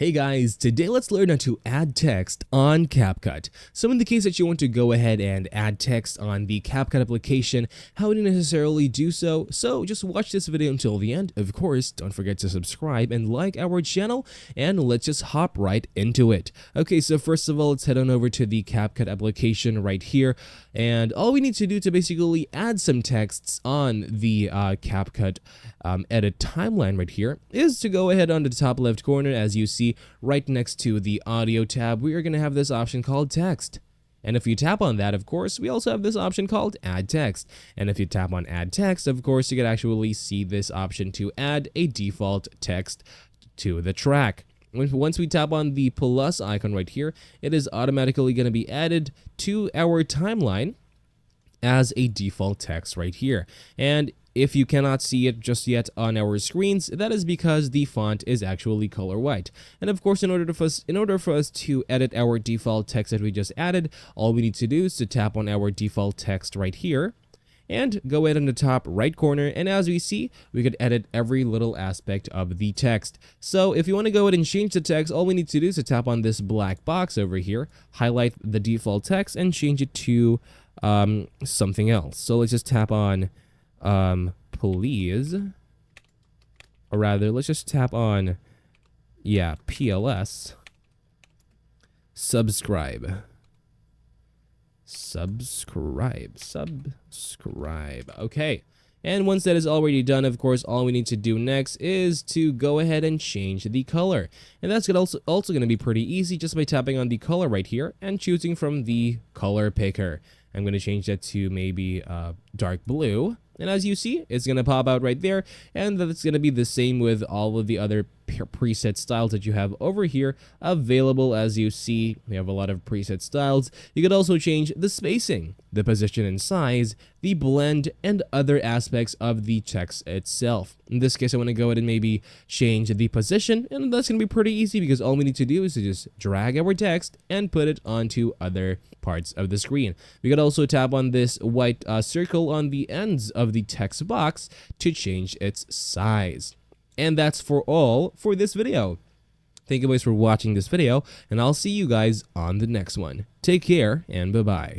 Hey guys, today let's learn how to add text on CapCut. So in the case that you want to go ahead and add text on the CapCut application, how to necessarily do so, just watch this video until the end. Of course, don't forget to subscribe and like our channel, and let's just hop right into it. Okay, so first of all, let's head on over to the CapCut application right here, and all we need to do to basically add some texts on the CapCut edit timeline right here is to go ahead on the top left corner. As you see, right next to the audio tab, we are going to have this option called text. And if you tap on that, of course, we also have this option called add text. And if you tap on add text, of course, you can actually see this option to add a default text to the track. Once we tap on the plus icon right here, it is automatically going to be added to our timeline as a default text right here. And if you cannot see it just yet on our screens, that is because the font is actually color white. And of course, in order for us to edit our default text that we just added, all we need to do is to tap on our default text right here and go ahead in the top right corner, and as we see, we could edit every little aspect of the text. So if you want to go ahead and change the text, all we need to do is to tap on this black box over here, highlight the default text, and change it to something else. So let's just tap on please, or rather, let's just tap on, PLS, subscribe. Okay. And once that is already done, of course, all we need to do next is to go ahead and change the color. And that's also going to be pretty easy just by tapping on the color right here and choosing from the color picker. I'm going to change that to maybe dark blue. And as you see, it's going to pop out right there. And that's going to be the same with all of the other preset styles that you have over here available. As you see, we have a lot of preset styles. You could also change the spacing, the position and size, the blend, and other aspects of the text itself. In this case, I want to go ahead and maybe change the position, and that's going to be pretty easy because all we need to do is to just drag our text and put it onto other parts of the screen. We could also tap on this white circle on the ends of the text box to change its size. And that's for all for this video. Thank you guys for watching this video, and I'll see you guys on the next one. Take care, and bye-bye.